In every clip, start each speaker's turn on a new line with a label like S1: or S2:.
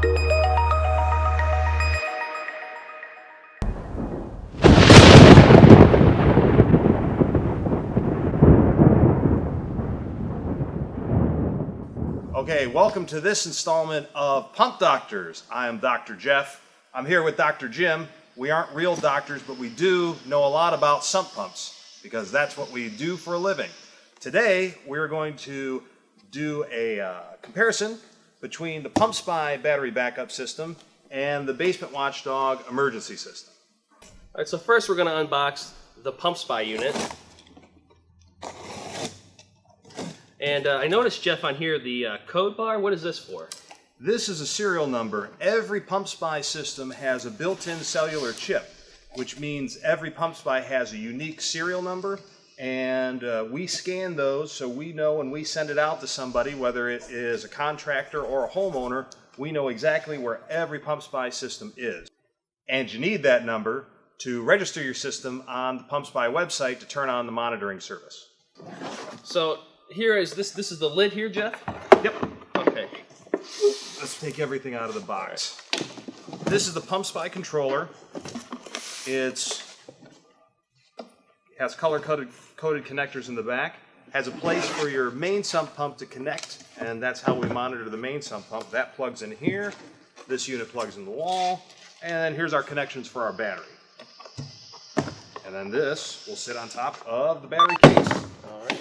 S1: Okay, welcome to this installment of Pump Doctors. I am Dr. Jeff. I'm here with Dr. Jim. We aren't real doctors, but we do know a lot about sump pumps because that's what we do for a living. Today, we're going to do a comparison between the PumpSpy battery backup system and the Basement Watchdog emergency system.
S2: All right, so first we're going to unbox the PumpSpy unit. And I noticed, Jeff, on here the code bar. What is this for?
S1: This is a serial number. Every PumpSpy system has a built-in cellular chip, which means every PumpSpy has a unique serial number, and we scan those so we know when we send it out to somebody, whether it is a contractor or a homeowner, we know exactly where every PumpSpy system is. And you need that number to register your system on the PumpSpy website to turn on the monitoring service.
S2: So here is this is the lid here, Jeff?
S1: Yep.
S2: Okay.
S1: Let's take everything out of the box. This is the PumpSpy controller. It has color-coded connectors in the back. Has a place for your main sump pump to connect, and that's how we monitor the main sump pump. That plugs in here. This unit plugs in the wall, and then here's our connections for our battery. And then this will sit on top of the battery case.
S2: All right.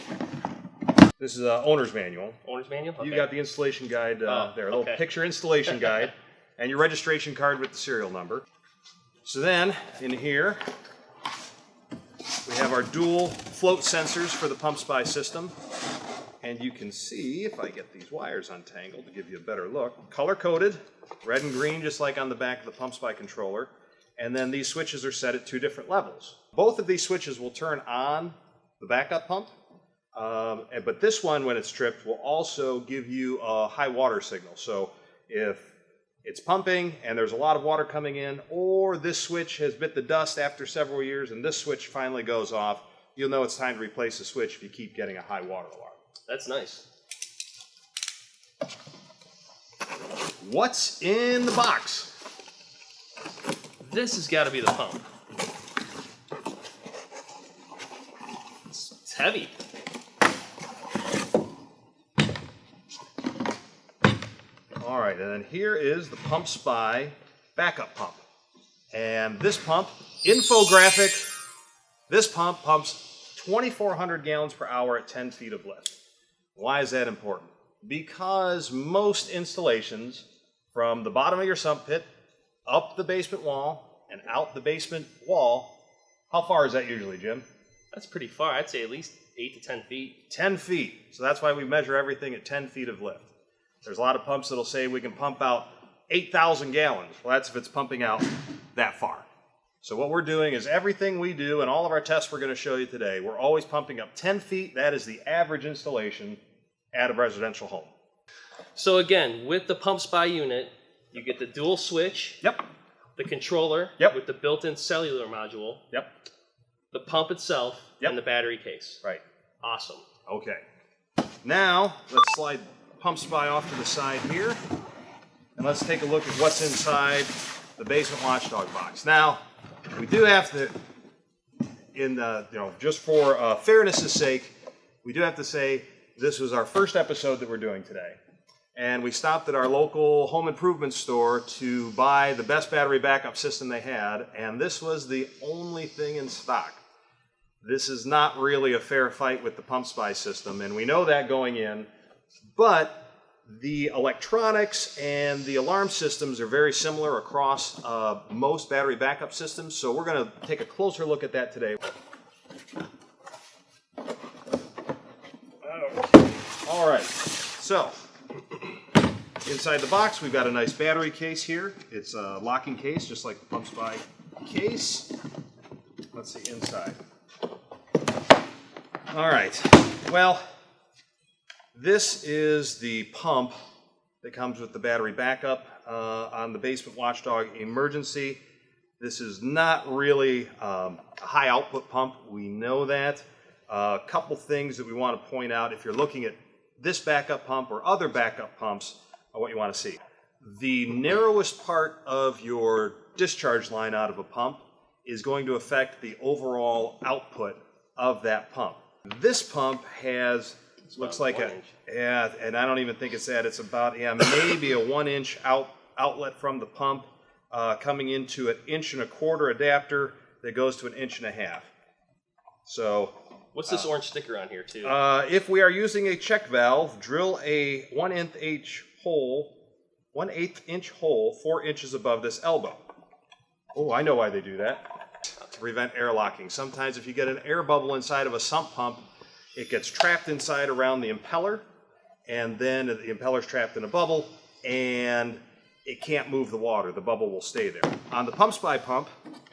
S1: This is an owner's manual.
S2: Owner's manual? Okay.
S1: You got the installation guide there, a little
S2: okay.
S1: picture installation guide, and your registration card with the serial number. So then, in here, we have our dual float sensors for the PumpSpy system. And you can see, if I get these wires untangled to give you a better look, color-coded, red and green, just like on the back of the PumpSpy controller. And then these switches are set at 2 different levels. Both of these switches will turn on the backup pump. But this one, when it's tripped, will also give you a high water signal. So if it's pumping and there's a lot of water coming in, or this switch has bit the dust after several years and this switch finally goes off, you'll know it's time to replace the switch if you keep getting a high water alarm.
S2: That's nice.
S1: What's in the box?
S2: This has got to be the pump. It's heavy.
S1: All right, and then here is the PumpSpy backup pump. And this pump, infographic, this pump pumps 2,400 gallons per hour at 10 feet of lift. Why is that important? Because most installations, from the bottom of your sump pit, up the basement wall, and out the basement wall, how far is that usually, Jim?
S2: That's pretty far. I'd say at least 8 to 10 feet.
S1: 10 feet. So that's why we measure everything at 10 feet of lift. There's a lot of pumps that'll say we can pump out 8,000 gallons. Well, that's if it's pumping out that far. So what we're doing is everything we do and all of our tests we're going to show you today, we're always pumping up 10 feet. That is the average installation at a residential home.
S2: So again, with the PumpSpy unit, you get the dual switch.
S1: Yep.
S2: The controller.
S1: Yep.
S2: With the built-in cellular module.
S1: Yep.
S2: The pump itself.
S1: Yep.
S2: And the battery case.
S1: Right.
S2: Awesome.
S1: Okay. Now, let's slide PumpSpy off to the side here, and let's take a look at what's inside the Basement Watchdog box. Now, we do have to, just for fairness' sake, we do have to say this was our first episode that we're doing today, and we stopped at our local home improvement store to buy the best battery backup system they had, and this was the only thing in stock. This is not really a fair fight with the PumpSpy system, and we know that going in. But the electronics and the alarm systems are very similar across most battery backup systems, so we're going to take a closer look at that today. All right, so inside the box we've got a nice battery case here. It's a locking case, just like the PumpSpy case. Let's see inside. All right, well, this is the pump that comes with the battery backup on the Basement Watchdog Emergency. This is not really a high output pump. We know that. A couple things that we want to point out if you're looking at this backup pump or other backup pumps, what you want to see. the narrowest part of your discharge line out of a pump is going to affect the overall output of that pump. This pump has, looks like a, yeah, and I don't even think it's that, it's about, yeah, maybe a 1-inch outlet from the pump coming into an 1.25" adapter that goes to an 1.5 inches. So,
S2: what's this orange sticker on here too?
S1: if we are using a check valve, drill a 1/8 inch hole, 1/8 inch hole 4 inches above this elbow. Oh, I know why they do that. To prevent air locking. Sometimes if you get an air bubble inside of a sump pump, it gets trapped inside around the impeller, and then the impeller's trapped in a bubble, and it can't move the water. The bubble will stay there. On the PumpSpy pump,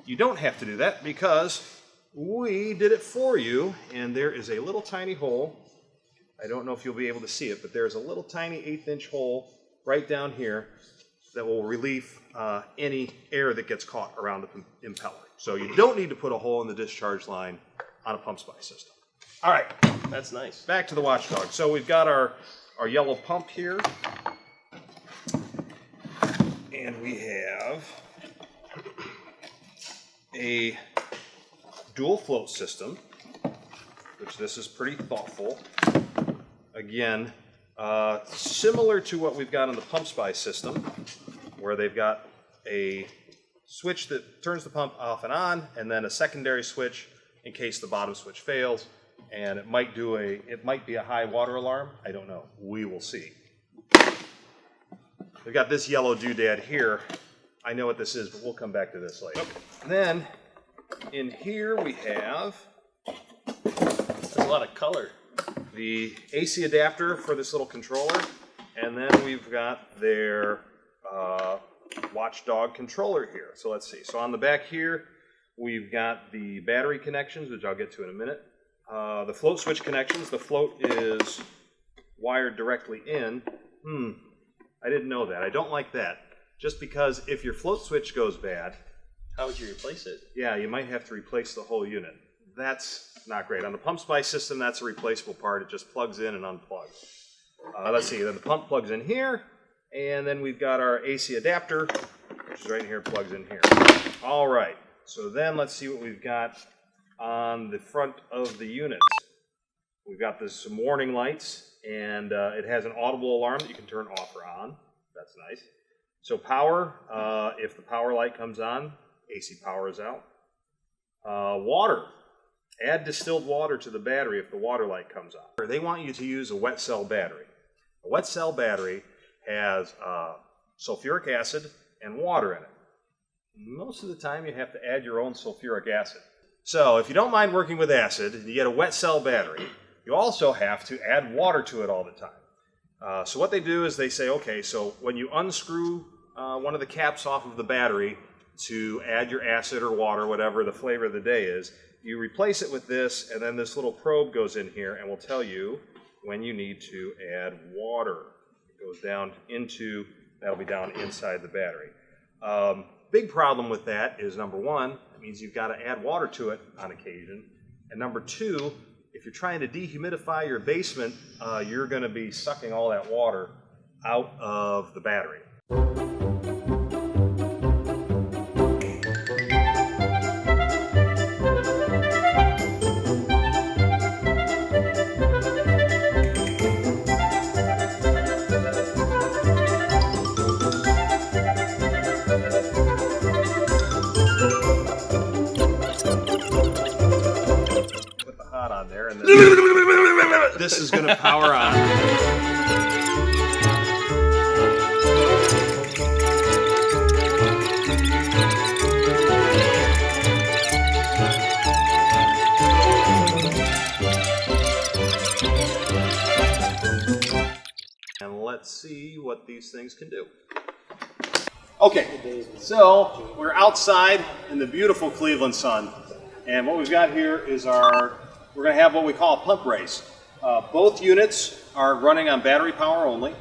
S1: you don't have to do that because we did it for you, and there is a little tiny hole. I don't know if you'll be able to see it, but there's a little tiny 1/8 inch hole right down here that will relieve any air that gets caught around the impeller. So you don't need to put a hole in the discharge line on a PumpSpy system. All right,
S2: That's nice.
S1: back to the watchdog. So we've got our yellow pump here, and we have a dual float system, which this is pretty thoughtful. Again, similar to what we've got on the PumpSpy system, where they've got a switch that turns the pump off and on, and then a secondary switch in case the bottom switch fails, and it might be a high water alarm. I don't know. We will see. We've got this yellow doodad here. I know what this is, but we'll come back to this later. And then in here we have
S2: That's a lot of color.
S1: the AC adapter for this little controller, and then we've got their watchdog controller here. So let's see. So on the back here, we've got the battery connections, which I'll get to in a minute. The float switch connections. The float is wired directly in. I didn't know that. I don't like that. Just because if your float switch goes bad,
S2: How would you replace it?
S1: yeah, you might have to replace the whole unit. That's not great. On the PumpSpy system, that's a replaceable part. It just plugs in and unplugs. Let's see, then the pump plugs in here, and then we've got our AC adapter, which is right in here, plugs in here. All right, so then let's see what we've got on the front of the unit. We've got some warning lights, and it has an audible alarm that you can turn off or on. That's nice. So power, if the power light comes on, AC power is out. Water. Add distilled water to the battery if the water light comes on. They want you to use a wet cell battery. A wet cell battery has sulfuric acid and water in it. Most of the time you have to add your own sulfuric acid. So if you don't mind working with acid and you get a wet cell battery, you also have to add water to it all the time. So what they do is they say, okay, so when you unscrew one of the caps off of the battery to add your acid or water, whatever the flavor of the day is, you replace it with this, and then this little probe goes in here and will tell you when you need to add water. It goes down into, that'll be down inside the battery. Big problem with that is, number one, it means you've got to add water to it on occasion. And number two, if you're trying to dehumidify your basement, you're going to be sucking all that water out of the battery. On there, and then this is going to power on. And let's see what these things can do. Okay, so we're outside in the beautiful Cleveland sun, and what we've got here is we're going to have what we call a pump race. Both units are running on battery power only.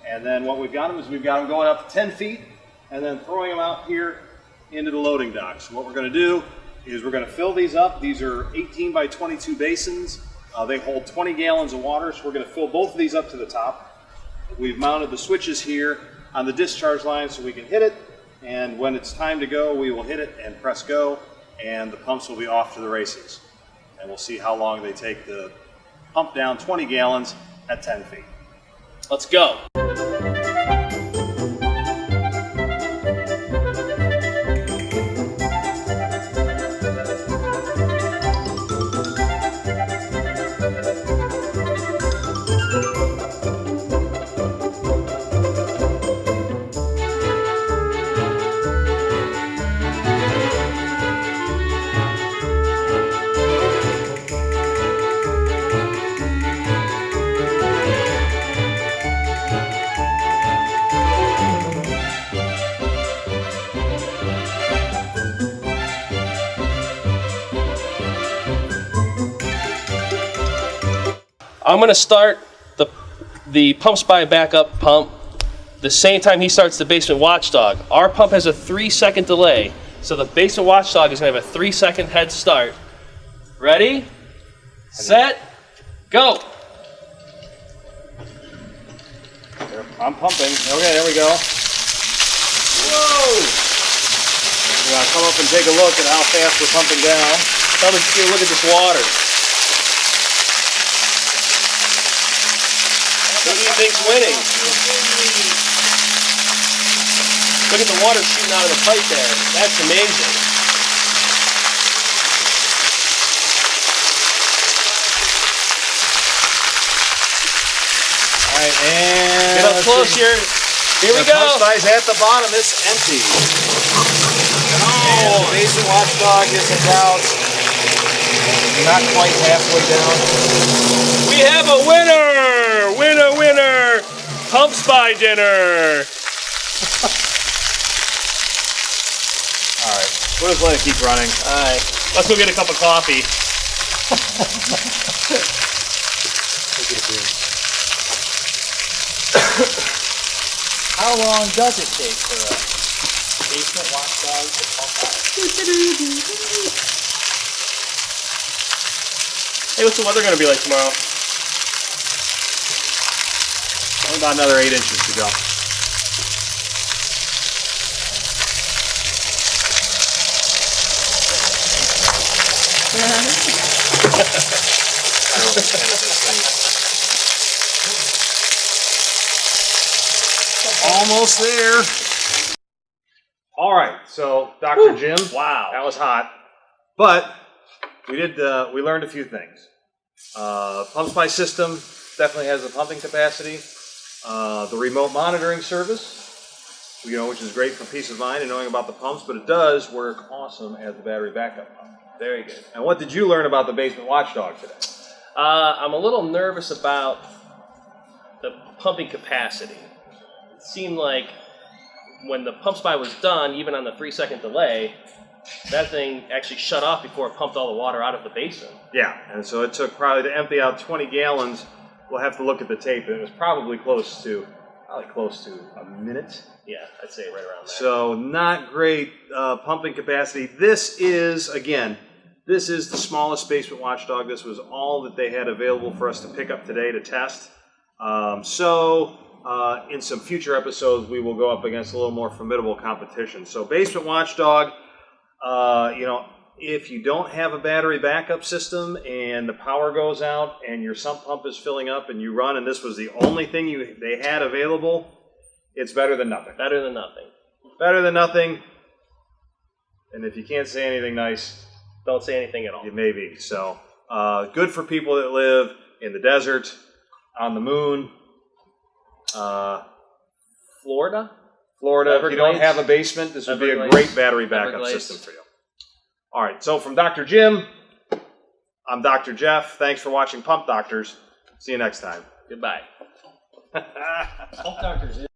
S1: And then what we've got them is we've got them going up to 10 feet and then throwing them out here into the loading dock. So what we're going to do is we're going to fill these up. These are 18 by 22 basins. They hold 20 gallons of water, so we're going to fill both of these up to the top. We've mounted the switches here on the discharge line so we can hit it, and when it's time to go, we will hit it and press go, and the pumps will be off to the races. And we'll see how long they take to pump down 20 gallons at 10 feet.
S2: Let's go. I'm going to start the PumpSpy backup pump the same time he starts the Basement Watchdog. Our pump has a 3-second delay, so the Basement Watchdog is going to have a 3-second head start. Ready, set, go.
S1: I'm pumping. Okay, there we go.
S2: Whoa!
S1: We're going to come up and take a look at how fast we're pumping down.
S2: Come and see, look at this water. Who do you think's winning? Look at the water shooting out of the pipe there. That's amazing.
S1: All right, and
S2: Get up close here. Here we
S1: the
S2: go.
S1: PumpSpy's at the bottom. It's empty. And the Basement Watchdog is about not quite halfway down.
S2: We have a winner! Winner, winner! PumpSpy dinner!
S1: All right, we'll just let it keep running.
S2: All right, let's go get a cup of coffee.
S3: How long does it take for a Basement Watchdog to pump out?
S2: Hey, what's the weather going to be like tomorrow?
S1: Only about another 8 inches to go. Almost there. All right, so Dr. Jim,
S2: Wow.
S1: that was hot, but we learned a few things. PumpSpy system definitely has the pumping capacity. The remote monitoring service, which is great for peace of mind and knowing about the pumps, but it does work awesome as the battery backup pump.
S2: Very good.
S1: And what did you learn about the Basement Watchdog today?
S2: I'm a little nervous about the pumping capacity. It seemed like when the PumpSpy was done, even on the 3-second delay, that thing actually shut off before it pumped all the water out of the basin.
S1: Yeah, and so it took probably to empty out 20 gallons. We'll have to look at the tape. It was probably close to a minute.
S2: Yeah, I'd say right around there.
S1: So not great pumping capacity. This is the smallest Basement Watchdog. This was all that they had available for us to pick up today to test. In some future episodes, we will go up against a little more formidable competition. So Basement Watchdog, if you don't have a battery backup system and the power goes out and your sump pump is filling up and you run and this was the only thing they had available, it's better than nothing.
S2: Better than nothing.
S1: Better than nothing. And if you can't say anything nice,
S2: Don't say anything at all.
S1: it may be. So good for people that live in the desert, on the moon,
S2: Florida?
S1: Florida. If you don't have a basement, this would be a
S2: Everglades.
S1: great battery backup
S2: Everglades.
S1: system for you. All right, so from Dr. Jim, I'm Dr. Jeff. Thanks for watching Pump Doctors. See you next time.
S2: Goodbye.
S3: Pump Doctors